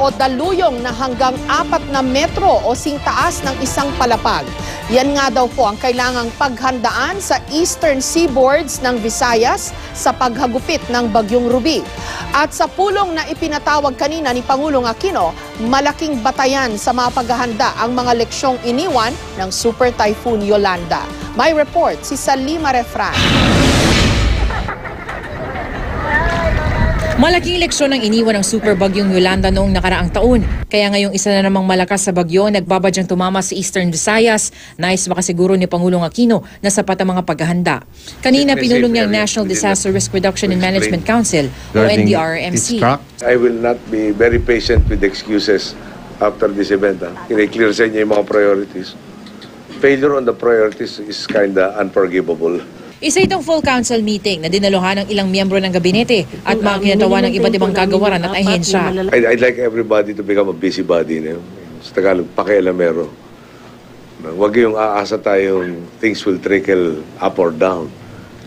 o daluyong na hanggang 4 na metro o singtaas ng isang palapag. Yan nga daw po ang kailangang paghandaan sa eastern seaboards ng Visayas sa paghagupit ng Bagyong Ruby. At sa pulong na ipinatawag kanina ni Pangulong Aquino, malaking batayan sa mga paghahanda ang mga leksyong iniwan ng Super Typhoon Yolanda. May report si Salima Refran. Malaking leksyon ang iniwan ng Super Bagyong Yolanda noong nakaraang taon. Kaya ngayong isa na namang malakas sa bagyo, nagbabadyang tumama sa Eastern Visayas. Nais makasiguro ni Pangulong Aquino na sapat ang mga paghahanda. Kanina pinulong niya ang National Disaster Risk Reduction and Management Council o NDRRMC. I will not be very patient with excuses after this event. Kine-clear sa inyo yung mga priorities. Failure on the priorities is kinda unforgivable. Isa itong full council meeting na dinaluhan ng ilang miyembro ng gabinete at mga kinatawa ng iba't ibang kagawaran at ahensya. I'd like everybody to become a busybody. Sa Tagalog, pakialamero. Huwag yung aasa tayong things will trickle up or down.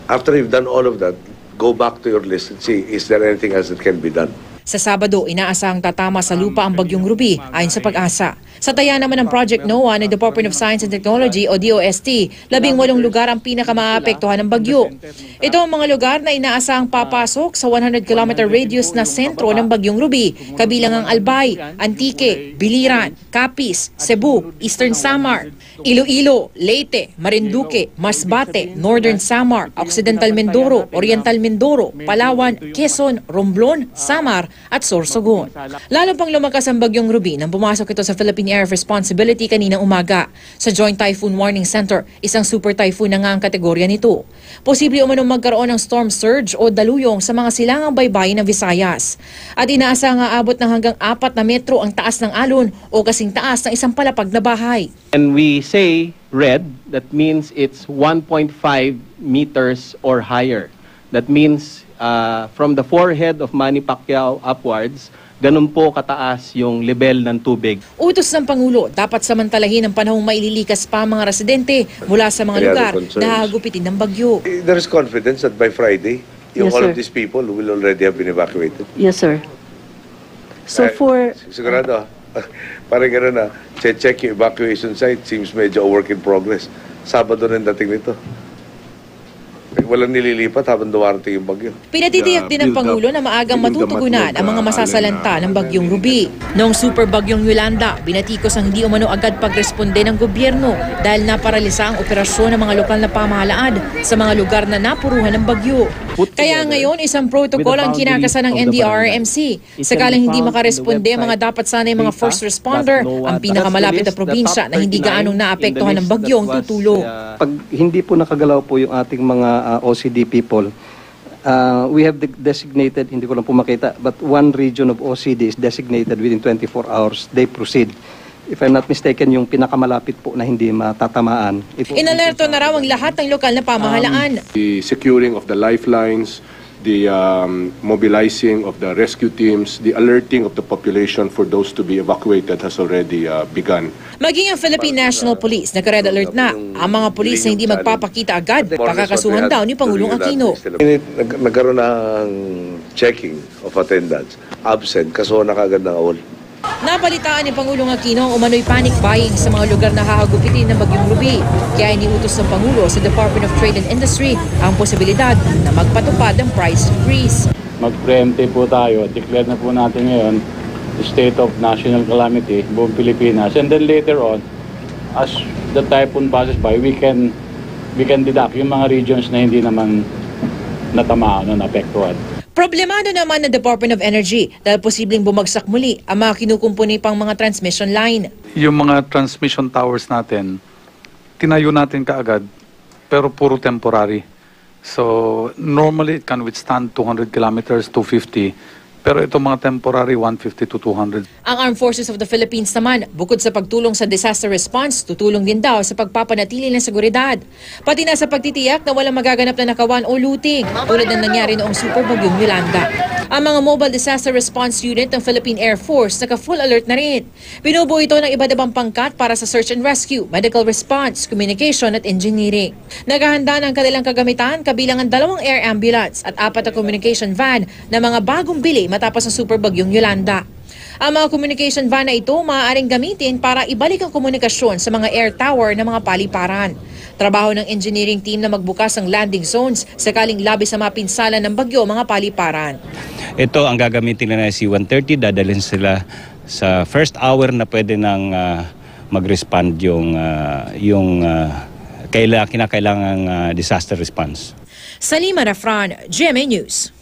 After you've done all of that, go back to your list and see, is there anything else that can be done? Sa Sabado, inaasahang tatama sa lupa ang Bagyong Ruby ayon sa Pag-asa. Sa taya naman ng Project NOAA ng Department of Science and Technology o DOST, 18 lugar ang pinakamaapektuhan ng bagyo. Ito ang mga lugar na inaasahang papasok sa 100-kilometer radius na sentro ng Bagyong Ruby, kabilang ang Albay, Antique, Biliran, Capiz, Cebu, Eastern Samar, Iloilo, Leyte, Marinduque, Masbate, Northern Samar, Occidental Mindoro, Oriental Mindoro, Palawan, Quezon, Romblon, Samar at Sorsogon. Lalo pang lumakas ang Bagyong Ruby nang pumasok ito sa Philippine Area of Responsibility kaninang umaga. Sa Joint Typhoon Warning Center, isang super typhoon na nga ang kategorya nito. Posible umanong magkaroon ng storm surge o daluyong sa mga silangang baybayin ng Visayas. At inaasahang aabot ng hanggang 4 na metro ang taas ng alon o kasing taas ng isang palapag na bahay. And we say red, that means it's 1.5 meters or higher. That means from the forehead of Manny Pacquiao upwards, ganun po kataas yung level ng tubig. Utos ng Pangulo, dapat samantalahin ang panahong maililikas pa ang mga residente mula sa mga lugar na hagupitin ng bagyo. There is confidence that by Friday, all of these people will already have been evacuated. Yes, sir. So Sigurado, parang gano'n na, check yung evacuation site, seems medyo a work in progress. Sabado rin dating nito. Walang nililipat habang dumarating yung bagyo. Pinatitiyak din ng Pangulo na maagang matutugunan ang mga masasalanta ng Bagyong Ruby. Noong Super Bagyong Yolanda, binatikos ang hindi umano agad pagresponde ng gobyerno dahil naparalisa ang operasyon ng mga lokal na pamahalaan sa mga lugar na napuruhan ng bagyo. Kaya ngayon, isang protocol ang kinakasa ng NDRRMC. Sakaling hindi makaresponde ang mga dapat sana yung mga first responder, ang pinakamalapit na probinsya na hindi gaanong naapektuhan ng bagyo ang tutulong. Pag hindi po nakagalaw po yung ating mga OCD people, we have designated, hindi ko lang po makita, but one region of OCD is designated within 24 hours. They proceed. If I'm not mistaken, yung pinakamalapit po na hindi matatamaan. Inalerto na raw ang lahat ng lokal na pamahalaan. The securing of the lifelines, the mobilizing of the rescue teams, the alerting of the population for those to be evacuated has already begun. Maging ang Philippine National Police, naka-red alert na. Ang mga pulis na hindi magpapakita agad, pakakasuhan daw ni Pangulong Aquino. Nagkaroon ng checking of attendance, absent, kasuhan na kagad ng awol. Napalitaan ni Pangulong Aquino ang umano'y panic buying sa mga lugar na hahagupitin ng Bagyong Ruby. Kaya iniutos ng Pangulo sa Department of Trade and Industry ang posibilidad na magpatupad ng price increase. Mag-preemptive po tayo. Declare na po natin ngayon the state of national calamity, buong Pilipinas. And then later on, as the typhoon passes by, we can deduct yung mga regions na hindi naman natamaan o naapektuhan. Problemado naman ng Department of Energy dahil posibleng bumagsak muli ang mga kinukumpuni pang mga transmission line. Yung mga transmission towers natin, tinayo natin kaagad pero puro temporary. So normally it can withstand 200 kilometers, 250. Pero itong mga temporary, 150 to 200. Ang Armed Forces of the Philippines naman, bukod sa pagtulong sa disaster response, tutulong din daw sa pagpapanatili ng seguridad. Pati na sa pagtitiyak na walang magaganap na nakawan o looting, tulad ng nangyari noong Super Bagyong Yolanda. Ang mga Mobile Disaster Response Unit ng Philippine Air Force naka-full alert na rin. Binubuo ito ng iba't ibang pangkat para sa search and rescue, medical response, communication at engineering. Naghahanda ng kanilang kagamitan kabilang ang 2 air ambulance at 4 na communication van na mga bagong bili matapos ang Super Bagyong Yolanda. Ang mga communication van na ito maaaring gamitin para ibalik ang komunikasyon sa mga air tower ng mga paliparan. Trabaho ng engineering team na magbukas ng landing zones sakaling labis na mapinsala ng bagyo mga paliparan. Ito ang gagamitin nila ng C-130, dadalhin sila sa first hour na pwede nang mag-respond yung kinakailangang disaster response. Salima Rafran, GMA News.